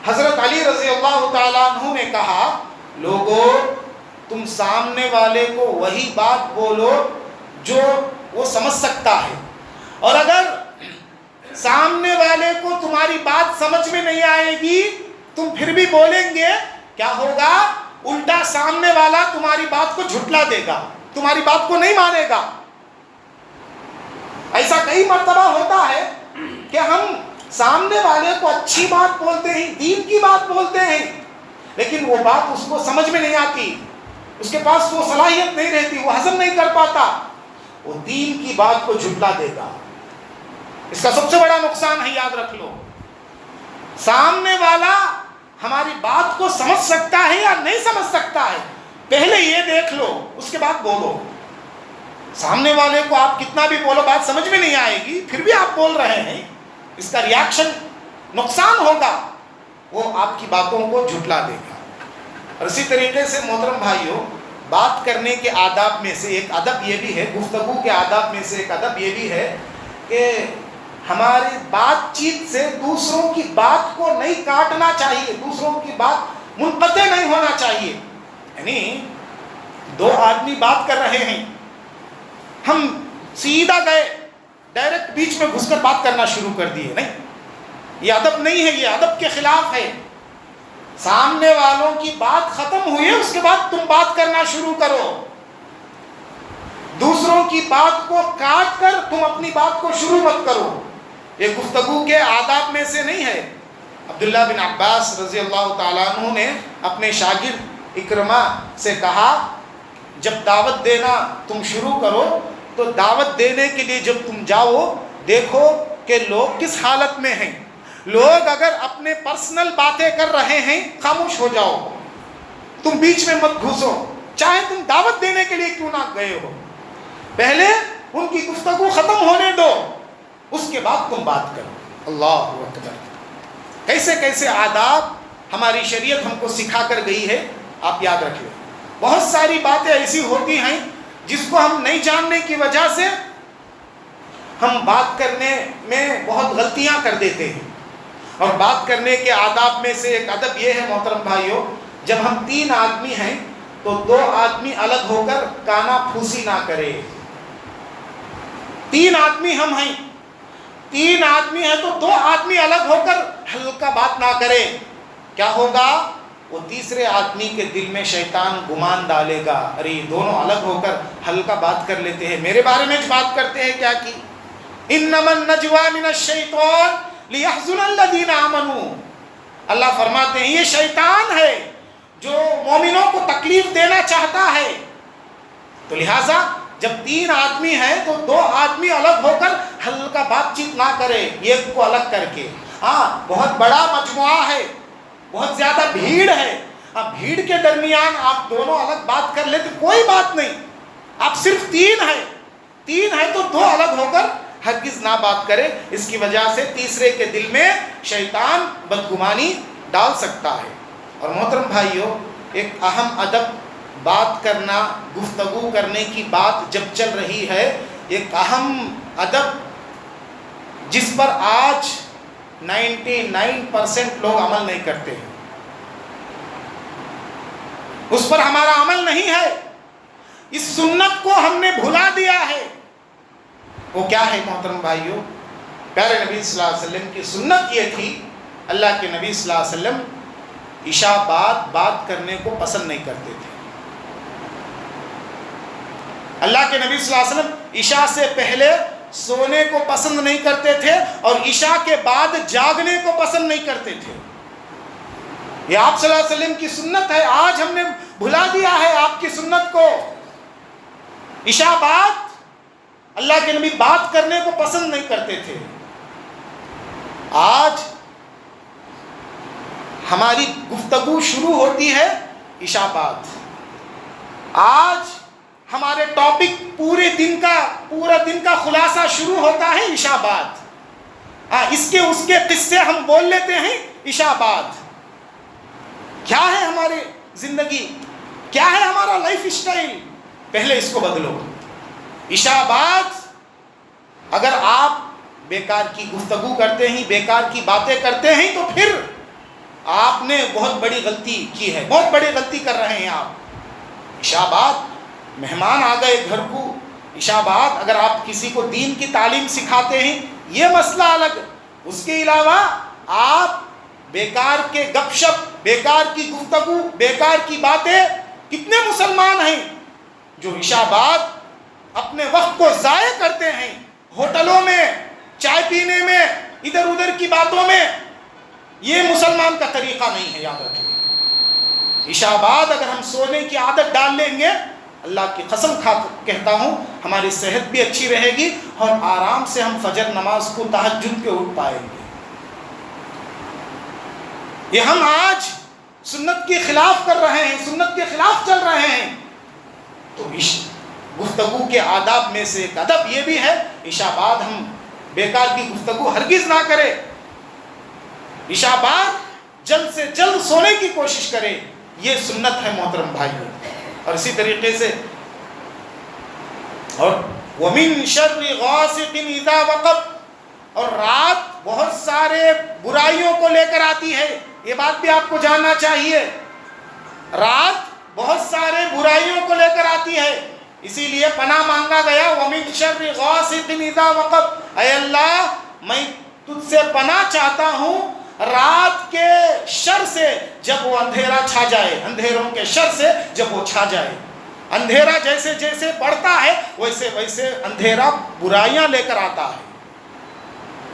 حضرت علی رضی اللہ تعالیٰ عنہ نے کہا، لوگوں تم سامنے والے کو وہی بات بولو جو وہ سمجھ سکتا ہے، اور اگر سامنے والے کو تمہاری بات سمجھ میں نہیں آئے گی تم پھر بھی بولیں گے، کیا ہوگا؟ الٹا سامنے والا تمہاری بات کو جھٹلا دے گا، تمہاری بات کو نہیں مانے گا. ایسا کئی مرتبہ ہوتا ہے کہ ہم سامنے والے کو اچھی بات بولتے ہیں، دین کی بات بولتے ہیں، لیکن وہ بات اس کو سمجھ میں نہیں آتی، اس کے پاس وہ صلاحیت نہیں رہتی، وہ ہضم نہیں کر پاتا، وہ دین کی بات کو جھٹلا دے گا. اس کا سب سے بڑا نقصان ہے، یاد رکھ لو. سامنے والا ہماری بات کو سمجھ سکتا ہے یا نہیں سمجھ سکتا ہے، پہلے یہ دیکھ لو، اس کے بعد بولو. سامنے والے کو آپ کتنا بھی بولو، بات سمجھ میں نہیں آئے گی، پھر بھی آپ بول رہے ہیں، اس کا ریاکشن نقصان ہوگا، وہ آپ کی باتوں کو جھٹلا دے گا. اور اسی طریقے سے محترم بھائیوں، بات کرنے کے آداب میں سے ایک ادب یہ بھی ہے، گفتگو کے آداب میں سے ایک ادب یہ بھی ہے کہ ہماری بات چیت سے دوسروں کی بات کو نہیں کاٹنا چاہیے، دوسروں کی بات منقطع نہیں ہونا چاہیے. یعنی دو آدمی بات کر رہے ہیں، ہم سیدھا گئے ڈائریکٹ بیچ میں گھس کر بات کرنا شروع کر دیے، نہیں، یہ ادب نہیں ہے، یہ ادب کے خلاف ہے. سامنے والوں کی بات ختم ہوئی ہے، اس کے بعد تم بات کرنا شروع کرو. دوسروں کی بات کو کاٹ کر تم اپنی بات کو شروع مت کرو. یہ گفتگو کے آداب میں سے نہیں ہے. عبداللہ بن عباس رضی اللہ تعالیٰ عنہ نے اپنے شاگرد اکرمہ سے کہا، جب دعوت دینا تم شروع کرو تو دعوت دینے کے لیے جب تم جاؤ دیکھو کہ لوگ کس حالت میں ہیں. لوگ اگر اپنے پرسنل باتیں کر رہے ہیں، خاموش ہو جاؤ، تم بیچ میں مت گھسو، چاہے تم دعوت دینے کے لیے کیوں نہ گئے ہو. پہلے ان کی گفتگو ختم ہونے دو، اس کے بعد تم بات کرو. اللہ اکبر. کیسے کیسے آداب ہماری شریعت ہم کو سکھا کر گئی ہے، آپ یاد رکھیں. بہت ساری باتیں ایسی ہوتی ہیں جس کو ہم نہیں جاننے کی وجہ سے ہم بات کرنے میں بہت غلطیاں کر دیتے ہیں. اور بات کرنے کے آداب میں سے ایک ادب یہ ہے محترم بھائیوں، جب ہم 3 آدمی ہیں تو 2 آدمی الگ ہو کر کانا پھوسی نہ کرے. 3 آدمی ہم ہیں، 3 آدمی ہیں تو 2 آدمی الگ ہو کر ہلکا بات نہ کرے. کیا ہوگا؟ وہ تیسرے آدمی کے دل میں شیطان گمان ڈالے گا، ارے یہ دونوں الگ ہو کر ہلکا بات کر لیتے ہیں، میرے بارے میں بات کرتے ہیں کیا کی. انما النجوى من الشیطان لیحزن الذین آمنوا. اللہ فرماتے ہیں یہ شیطان ہے جو مومنوں کو تکلیف دینا چاہتا ہے، تو لہٰذا جب 3 آدمی ہیں تو 2 آدمی الگ ہو کر ہلکا بات چیت نہ کرے، ایک کو الگ کر کے. ہاں بہت بڑا مجموعہ ہے، بہت زیادہ بھیڑ ہے، بھیڑ کے درمیان آپ دونوں الگ بات کر لیتے کوئی بات نہیں. آپ صرف 3 ہیں تو 2 الگ ہو کر ہرگز نہ بات کرے. اس کی وجہ سے تیسرے کے دل میں شیطان بدگمانی ڈال سکتا ہے. اور محترم بھائیوں، ایک اہم ادب، بات کرنا، گفتگو کرنے کی بات جب چل رہی ہے، ایک اہم ادب جس پر آج 99% لوگ عمل نہیں کرتے ہیں، اس پر ہمارا عمل نہیں ہے، اس سنت کو ہم نے بھلا دیا ہے. وہ کیا ہے محترم بھائیوں؟ پیارے نبی صلی اللہ علیہ وسلم کی سنت یہ تھی، اللہ کے نبی صلی اللہ علیہ وسلم عشاء بعد بات کرنے کو پسند نہیں کرتے تھے. اللہ کے نبی صلی اللہ علیہ وسلم عشاء سے پہلے سونے کو پسند نہیں کرتے تھے اور عشاء کے بعد جاگنے کو پسند نہیں کرتے تھے. یہ آپ صلی اللہ علیہ وسلم کی سنت ہے. آج ہم نے بھلا دیا ہے آپ کی سنت کو. عشاء بعد اللہ کے نبی بات کرنے کو پسند نہیں کرتے تھے. آج ہماری گفتگو شروع ہوتی ہے عشاء بعد. آج ہمارے ٹاپک پورا دن کا خلاصہ شروع ہوتا ہے عشاء بعد. اس کے قصے ہم بول لیتے ہیں عشاء بعد. کیا ہے ہماری زندگی، کیا ہے ہمارا لائف سٹائل؟ پہلے اس کو بدلو. عشاء بعد اگر آپ بیکار کی گفتگو کرتے ہیں، بیکار کی باتیں کرتے ہیں، تو پھر آپ نے بہت بڑی غلطی کی ہے، بہت بڑی غلطی کر رہے ہیں آپ. عشاء بعد مہمان آ گئے گھر کو، عشاء بعد اگر آپ کسی کو دین کی تعلیم سکھاتے ہیں، یہ مسئلہ الگ. اس کے علاوہ آپ بیکار کے گپ شپ، بیکار کی گفتگو، بیکار کی باتیں، کتنے مسلمان ہیں جو عشاء بعد اپنے وقت کو ضائع کرتے ہیں ہوٹلوں میں، چائے پینے میں، ادھر ادھر کی باتوں میں. یہ مسلمان کا طریقہ نہیں ہے، یاد رکھیں. عشاء بعد اگر ہم سونے کی عادت ڈال لیں گے، اللہ کی قسم کہتا ہوں ہماری صحت بھی اچھی رہے گی اور آرام سے ہم فجر نماز کو تہجد کے اٹھ پائیں گے. یہ ہم آج سنت کے خلاف کر رہے ہیں، سنت کے خلاف چل رہے ہیں. تو گفتگو کے آداب میں سے ایک ادب یہ بھی ہے، عشاء بعد ہم بیکار کی گفتگو ہرگز نہ کرے. عشاء بعد جلد سے جلد سونے کی کوشش کرے. یہ سنت ہے محترم بھائیوں. اور اسی طریقے سے اور وَمِن شَرِّ غَاسِقٍ إِذَا وَقَبَ، اور رات بہت سارے برائیوں کو لے کر آتی ہے. یہ بات بھی آپ کو جاننا چاہیے. رات بہت سارے برائیوں کو لے کر آتی ہے، اسی لیے پناہ مانگا گیا وَمِن شَرِّ غَاسِقٍ إِذَا وَقَبَ. اے اللہ میں تجھ سے پناہ چاہتا ہوں رات کے شر سے جب وہ اندھیرا چھا جائے، اندھیروں کے شر سے جب وہ چھا جائے. اندھیرا جیسے جیسے بڑھتا ہے ویسے ویسے اندھیرا برائیاں لے کر آتا ہے.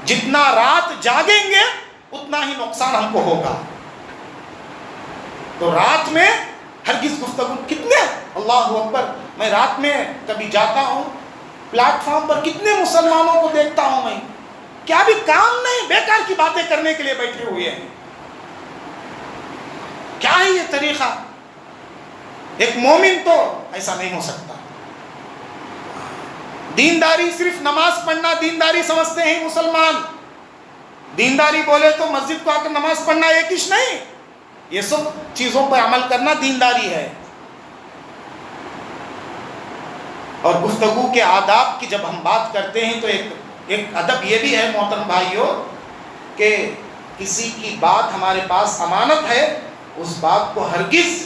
جتنا رات جاگیں گے اتنا ہی نقصان ہم کو ہوگا. تو رات میں ہرگز گفتگو، کتنے اللہ اکبر، میں رات میں کبھی جاتا ہوں پلیٹ فارم پر، کتنے مسلمانوں کو دیکھتا ہوں میں، کیا بھی کام نہیں، بیکار کی باتیں کرنے کے لیے بیٹھے ہوئے ہیں. کیا ہے یہ طریقہ؟ ایک مومن تو ایسا نہیں ہو سکتا. دینداری صرف نماز پڑھنا دینداری سمجھتے ہیں مسلمان. دینداری بولے تو مسجد کو آ کر نماز پڑھنا ایک ہی نہیں، یہ سب چیزوں پر عمل کرنا دینداری ہے. اور گفتگو کے آداب کی جب ہم بات کرتے ہیں تو ایک ادب یہ بھی ہے محترم بھائیوں کہ کسی کی بات ہمارے پاس امانت ہے، اس بات کو ہرگز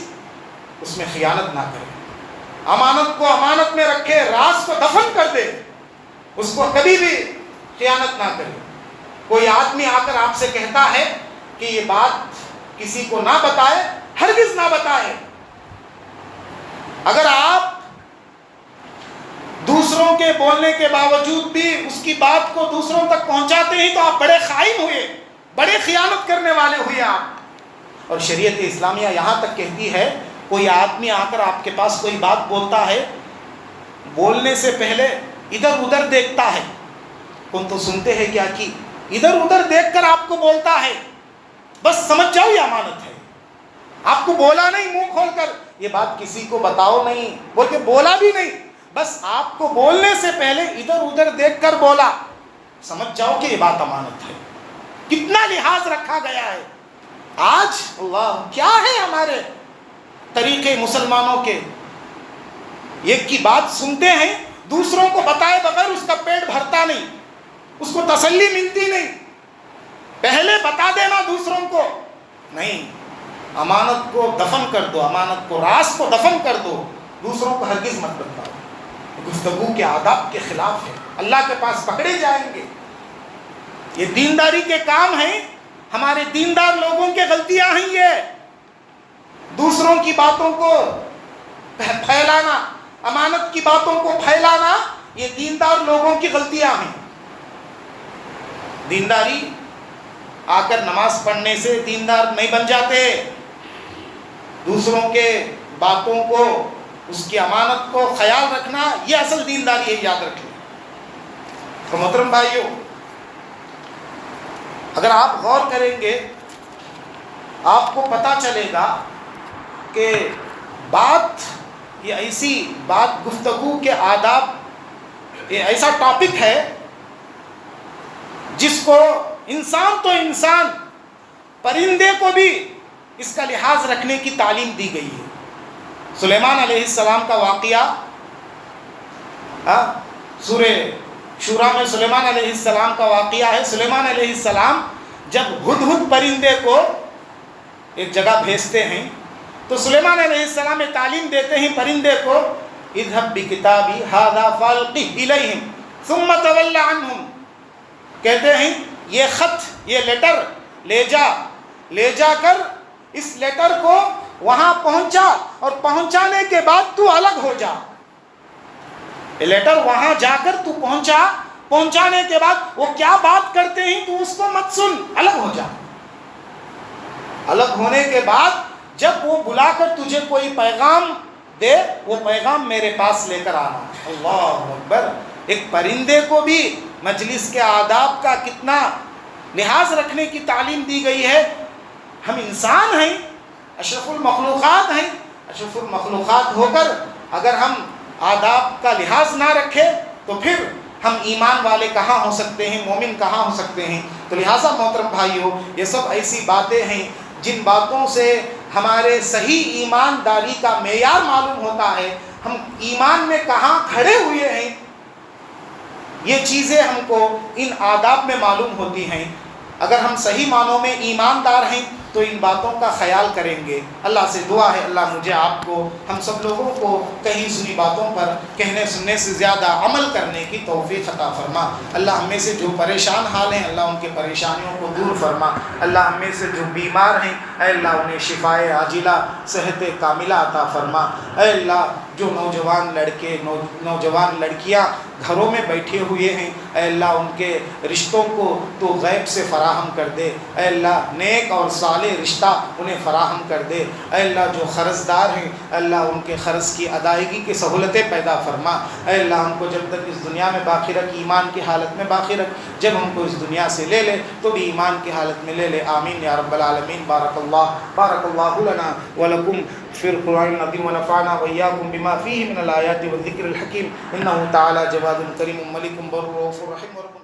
اس میں خیانت نہ کرے. امانت کو امانت میں رکھے، راز کو دفن کر دے، اس کو کبھی بھی خیانت نہ کرے. کوئی آدمی آ کر آپ سے کہتا ہے کہ یہ بات کسی کو نہ بتائے، ہرگز نہ بتائے. اگر آپ دوسروں کے بولنے کے باوجود بھی اس کی بات کو دوسروں تک پہنچاتے ہیں تو آپ بڑے خائن ہوئے، بڑے خیانت کرنے والے ہوئے آپ. اور شریعت اسلامیہ یہاں تک کہتی ہے کوئی آدمی آ کر آپ کے پاس کوئی بات بولتا ہے بولنے سے پہلے ادھر ادھر دیکھتا ہے. کون تو سنتے ہیں کیا کہ ادھر ادھر دیکھ کر آپ کو بولتا ہے, بس سمجھ جاؤ یہ امانت ہے. آپ کو بولا نہیں منہ کھول کر, یہ بات کسی کو بتاؤ نہیں بول کے بولا بھی نہیں, بس آپ کو بولنے سے پہلے ادھر ادھر دیکھ کر بولا, سمجھ جاؤ کہ یہ بات امانت ہے. کتنا لحاظ رکھا گیا ہے. آج اللہ کیا ہے ہمارے طریقے مسلمانوں کے, ایک کی بات سنتے ہیں دوسروں کو بتائے بغیر اس کا پیٹ بھرتا نہیں, اس کو تسلی ملتی نہیں. پہلے بتا دینا دوسروں کو نہیں, امانت کو دفن کر دو, امانت کو راز کو دفن کر دو, دوسروں کو ہرگز مت بتاؤ. گفتگو کے آداب کے خلاف ہے, اللہ کے پاس پکڑے جائیں گے. یہ دینداری کے کام ہیں, ہمارے دیندار لوگوں کے غلطیاں ہیں. یہ دوسروں کی باتوں کو پھیلانا, امانت کی باتوں کو پھیلانا, یہ دیندار لوگوں کی غلطیاں ہیں. دینداری آ کر نماز پڑھنے سے دیندار نہیں بن جاتے. دوسروں کے باتوں کو, اس کی امانت کو خیال رکھنا, یہ اصل دینداری ہے, یاد رکھیں. تو محترم بھائیو, اگر آپ غور کریں گے آپ کو پتہ چلے گا کہ بات یہ ایسی بات, گفتگو کے آداب یہ ایسا ٹاپک ہے جس کو انسان تو انسان, پرندے کو بھی اس کا لحاظ رکھنے کی تعلیم دی گئی ہے. سلیمان علیہ السلام کا واقعہ سورہ شورا میں سلیمان علیہ السلام کا واقعہ ہے. سلیمان علیہ السلام جب ہدہد پرندے کو ایک جگہ بھیجتے ہیں تو سلیمان علیہ السلام یہ تعلیم دیتے ہیں پرندے کو, اذهب بکتابی ھذا فالقہ الیہم ثم تول عنہم. کہتے ہیں یہ خط, یہ لیٹر لے جا کر اس لیٹر کو وہاں پہنچا, اور پہنچانے کے بعد تو الگ ہو جا. یہ لیٹر وہاں جا کر تو پہنچانے کے بعد وہ کیا بات کرتے ہیں تو اس کو مت سن, الگ ہو جا. الگ ہونے کے بعد جب وہ بلا کر تجھے کوئی پیغام دے, وہ پیغام میرے پاس لے کر آنا. اللہ اکبر. ایک پرندے کو بھی مجلس کے آداب کا کتنا لحاظ رکھنے کی تعلیم دی گئی ہے. ہم انسان ہیں, اشرف المخلوقات ہیں. اشرف المخلوقات ہو کر اگر ہم آداب کا لحاظ نہ رکھے تو پھر ہم ایمان والے کہاں ہو سکتے ہیں, مومن کہاں ہو سکتے ہیں. تو لہٰذا محترم بھائیو, یہ سب ایسی باتیں ہیں جن باتوں سے ہمارے صحیح ایمانداری کا معیار معلوم ہوتا ہے, ہم ایمان میں کہاں کھڑے ہوئے ہیں. یہ چیزیں ہم کو ان آداب میں معلوم ہوتی ہیں. اگر ہم صحیح معنوں میں ایماندار ہیں تو ان باتوں کا خیال کریں گے. اللہ سے دعا ہے اللہ مجھے آپ کو, ہم سب لوگوں کو کہیں سنی باتوں پر کہنے سننے سے زیادہ عمل کرنے کی توفیق عطا فرما. اللہ ہم میں سے جو پریشان حال ہیں اللہ ان کے پریشانیوں کو دور فرما. اللہ ہم میں سے جو بیمار ہیں اے اللہ انہیں شفائے عاجلہ صحت کاملہ عطا فرما. اے اللہ جو نوجوان لڑکے نوجوان لڑکیاں گھروں میں بیٹھے ہوئے ہیں اے اللہ ان کے رشتوں کو تو غیب سے فراہم کر دے. اے اللہ نیک اور صالح رشتہ انہیں فراہم کر دے. اے اللہ جو قرض دار ہیں اللہ ان کے قرض کی ادائیگی کی سہولتیں پیدا فرما. اے اللہ ہم کو جب تک اس دنیا میں باقی رکھ, ایمان کی حالت میں باقی رکھ, جب ہم کو اس دنیا سے لے لے تو بھی ایمان کی حالت میں لے لے. آمین یا رب العالمین. بارک اللہ لنا ولکم فی القرآن العظیم ونفعنا وإياكم بما فيه من الآيات والذكر الحكيم إنه تعالى جواد كريم ملك بر رؤوف رحيم.